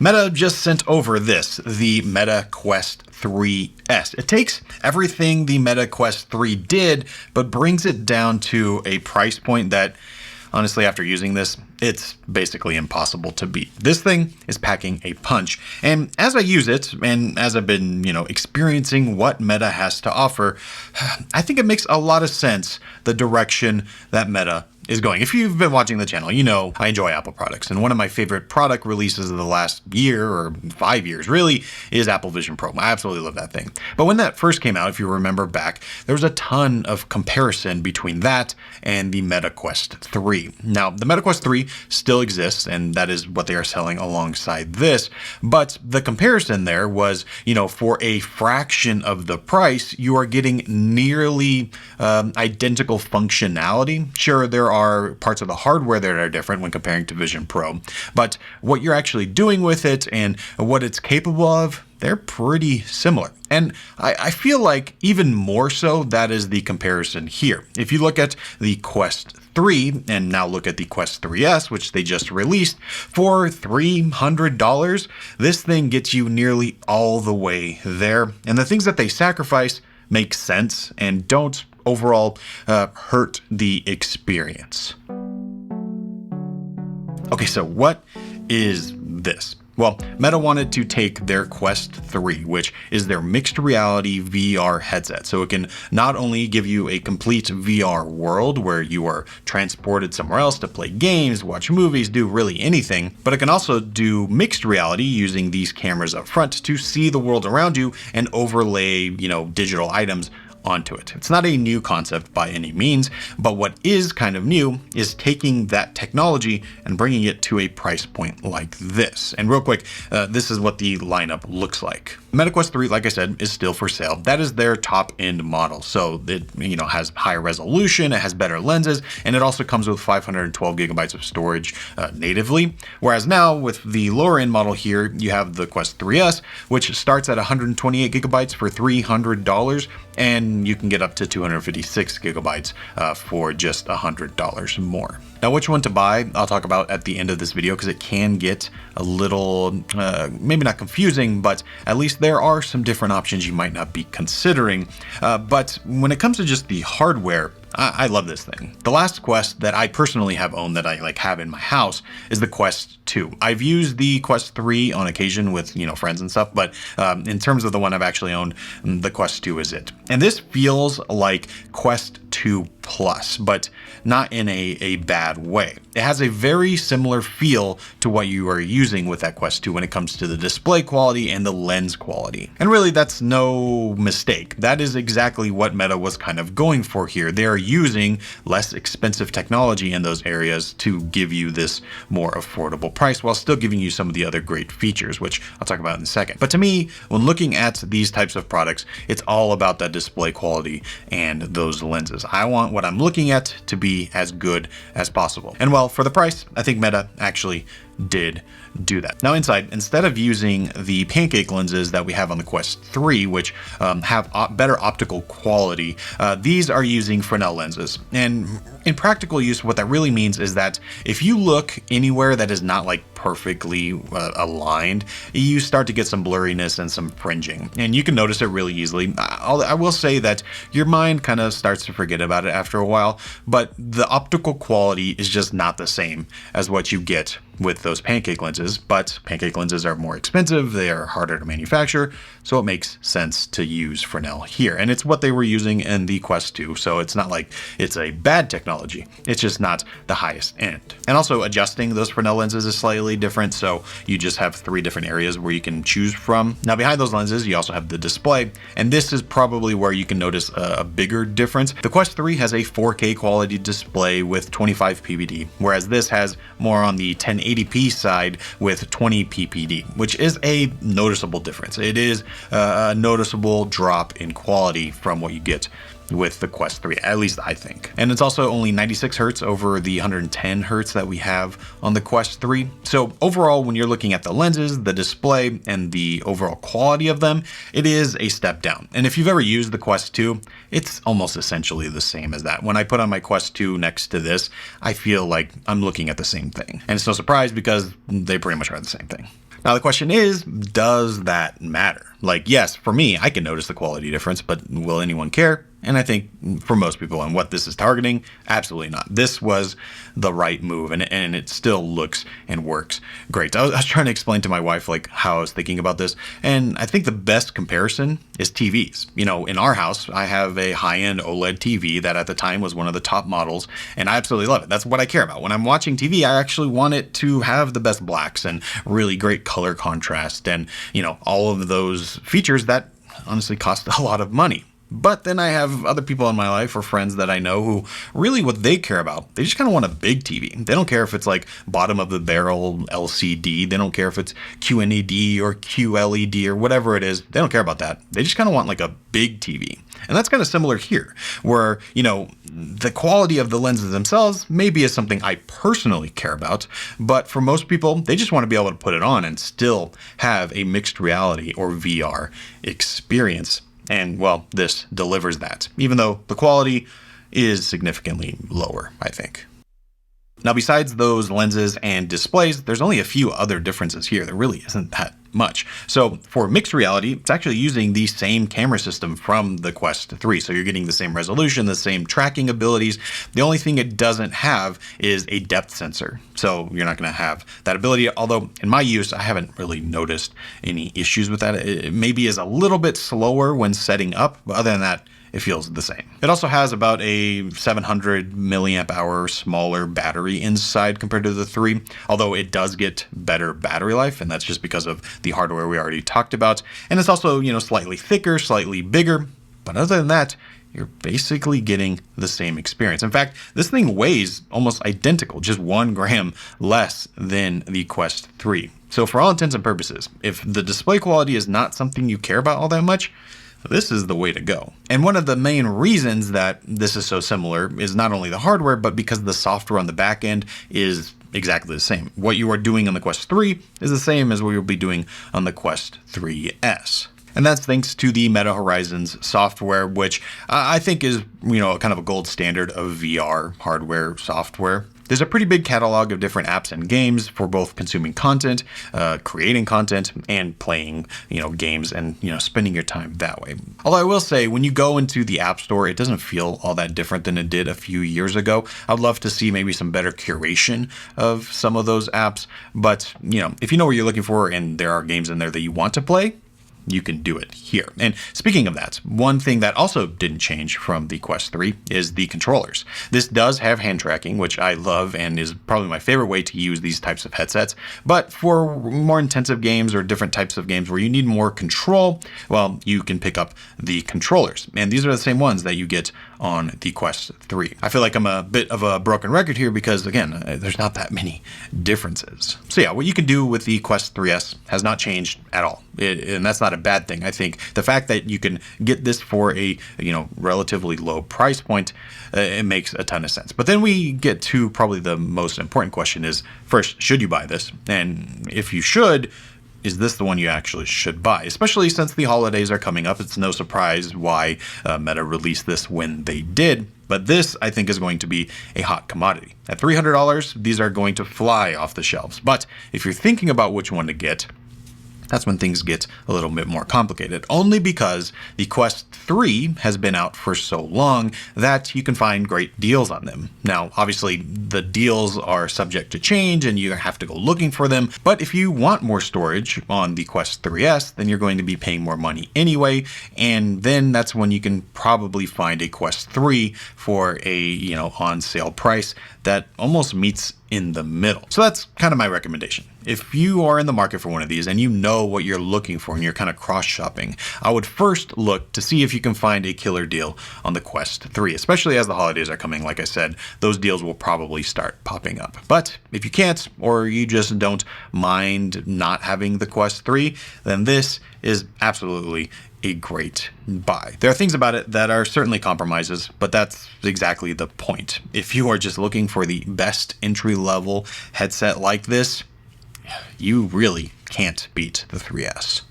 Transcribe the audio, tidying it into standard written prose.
Meta just sent over the Meta Quest 3S. It takes everything the Meta Quest 3 did, but brings it down to a price point that, honestly, after using this, it's basically impossible to beat. This thing is packing a punch. And as I use it, and as I've been, experiencing what Meta has to offer, I think it makes a lot of sense the direction that Meta is going. If you've been watching the channel, you know I enjoy Apple products, and one of my favorite product releases of the last year or 5 years really is Apple Vision Pro. I absolutely love that thing. But when that first came out, if you remember back, there was a ton of comparison between that and the Meta Quest 3. Now, the Meta Quest 3 still exists, and that is what they are selling alongside this, but the comparison there was, for a fraction of the price, you are getting nearly identical functionality. Sure, there are parts of the hardware that are different when comparing to Vision Pro, but what you're actually doing with it and what it's capable of, they're pretty similar. And I feel like even more so, that is the comparison here. If you look at the Quest 3 and now look at the Quest 3S, which they just released, for $300, this thing gets you nearly all the way there. And the things that they sacrifice make sense and don't overall hurt the experience. Okay, so what is this? Well, Meta wanted to take their Quest 3, which is their mixed reality VR headset. So it can not only give you a complete VR world where you are transported somewhere else to play games, watch movies, do really anything, but it can also do mixed reality using these cameras up front to see the world around you and overlay, digital items onto it. It's not a new concept by any means, but what is kind of new is taking that technology and bringing it to a price point like this. And real quick, this is what the lineup looks like. Meta Quest 3, like I said, is still for sale. That is their top end model. So it, has higher resolution, it has better lenses, and it also comes with 512 gigabytes of storage natively. Whereas now with the lower end model here, you have the Quest 3S, which starts at 128 gigabytes for $300, and you can get up to 256 gigabytes for just $100 more. Now, which one to buy, I'll talk about at the end of this video because it can get a little, maybe not confusing, but at least there are some different options you might not be considering. But when it comes to just the hardware, I love this thing. The last Quest that I personally have owned that I have in my house is the Quest 2. I've used the Quest 3 on occasion with, friends and stuff, but in terms of the one I've actually owned, the Quest 2 is it. And this feels like Quest 2 Plus, but not in a bad way. It has a very similar feel to what you are using with that Quest 2 when it comes to the display quality and the lens quality. And really, that's no mistake. That is exactly what Meta was kind of going for here. They are using less expensive technology in those areas to give you this more affordable price while still giving you some of the other great features, which I'll talk about in a second. But to me, when looking at these types of products, it's all about that display quality and those lenses. I want what I'm looking at to be as good as possible. And well, for the price, I think Meta actually did do that. Now inside, instead of using the pancake lenses that we have on the Quest 3, which have better optical quality, these are using Fresnel lenses. And in practical use, what that really means is that if you look anywhere that is not perfectly aligned, you start to get some blurriness and some fringing. And you can notice it really easily. I will say that your mind kind of starts to forget about it after a while, but the optical quality is just not the same as what you get with those pancake lenses, but pancake lenses are more expensive, they are harder to manufacture, so it makes sense to use Fresnel here. And it's what they were using in the Quest 2, so it's not like it's a bad technology, it's just not the highest end. And also adjusting those Fresnel lenses is slightly different, so you just have 3 different areas where you can choose from. Now behind those lenses, you also have the display, and this is probably where you can notice a bigger difference. The Quest 3 has a 4K quality display with 25 PPD, whereas this has more on the 1080p side with 20 PPD, which is a noticeable difference. It is a noticeable drop in quality from what you get with the Quest 3, at least I think. And it's also only 96 hertz over the 110 hertz that we have on the Quest 3. So overall, when you're looking at the lenses, the display, and the overall quality of them, it is a step down. And if you've ever used the Quest 2, it's almost essentially the same as that. When I put on my Quest 2 next to this, I feel like I'm looking at the same thing. And it's no surprise because they pretty much are the same thing. Now the question is, does that matter? Like, yes, for me, I can notice the quality difference, but will anyone care? And I think for most people and what this is targeting, absolutely not. This was the right move, and it still looks and works great. I was trying to explain to my wife like how I was thinking about this, and I think the best comparison is TVs. You know, in our house, I have a high-end OLED TV that at the time was one of the top models, and I absolutely love it. That's what I care about. When I'm watching TV, I actually want it to have the best blacks and really great color contrast and, you know, all of those features that honestly cost a lot of money. But then I have other people in my life or friends that I know who really what they care about, they just kind of want a big TV. They don't care if it's like bottom of the barrel LCD. They don't care if it's QNED or QLED or whatever it is. They don't care about that. They just kind of want like a big TV. And that's kind of similar here, where, you know, the quality of the lenses themselves maybe is something I personally care about, but for most people, they just want to be able to put it on and still have a mixed reality or VR experience. And well, this delivers that, even though the quality is significantly lower, I think. Now, besides those lenses and displays, there's only a few other differences here. There really isn't that much. So for mixed reality, it's actually using the same camera system from the Quest 3. So you're getting the same resolution, the same tracking abilities. The only thing it doesn't have is a depth sensor. So you're not going to have that ability. Although in my use, I haven't really noticed any issues with that. It maybe is a little bit slower when setting up, but other than that, it feels the same. It also has about a 700 milliamp hour smaller battery inside compared to the 3, although it does get better battery life, and that's just because of the hardware we already talked about. And it's also, you know, slightly thicker, slightly bigger, but other than that, you're basically getting the same experience. In fact, this thing weighs almost identical, just 1 gram less than the Quest 3. So for all intents and purposes, if the display quality is not something you care about all that much, this is the way to go. And one of the main reasons that this is so similar is not only the hardware, but because the software on the back end is exactly the same. What you are doing on the Quest 3 is the same as what you'll be doing on the Quest 3S. And that's thanks to the Meta Horizons software, which I think is, you know, kind of a gold standard of VR hardware software. There's a pretty big catalog of different apps and games for both consuming content, creating content, and playing, you know, games and, you know, spending your time that way. Although I will say, when you go into the App Store, it doesn't feel all that different than it did a few years ago. I'd love to see maybe some better curation of some of those apps. But, you know, if you know what you're looking for and there are games in there that you want to play, you can do it here. And speaking of that, one thing that also didn't change from the Quest 3 is the controllers. This does have hand tracking, which I love and is probably my favorite way to use these types of headsets. But for more intensive games or different types of games where you need more control, well, you can pick up the controllers. And these are the same ones that you get on the Quest 3. I feel like I'm a bit of a broken record here because, again, there's not that many differences. So yeah, what you can do with the Quest 3S has not changed at all. And that's not a bad thing. I think the fact that you can get this for a, you know, relatively low price point, it makes a ton of sense. But then we get to probably the most important question is, first, should you buy this? And if you should, is this the one you actually should buy? Especially since the holidays are coming up. It's no surprise why Meta released this when they did. But this, I think, is going to be a hot commodity. At $300, these are going to fly off the shelves. But if you're thinking about which one to get, that's when things get a little bit more complicated, only because the Quest 3 has been out for so long that you can find great deals on them. Now, obviously, the deals are subject to change and you have to go looking for them, but if you want more storage on the Quest 3S, then you're going to be paying more money anyway, and then that's when you can probably find a Quest 3 for a, you know, on sale price that almost meets in the middle. So that's kind of my recommendation. If you are in the market for one of these and you know what you're looking for and you're kind of cross-shopping, I would first look to see if you can find a killer deal on the Quest 3, especially as the holidays are coming. Like I said, those deals will probably start popping up. But if you can't, or you just don't mind not having the Quest 3, then this is absolutely a great buy. There are things about it that are certainly compromises, but that's exactly the point. If you are just looking for the best entry-level headset like this, you really can't beat the 3S.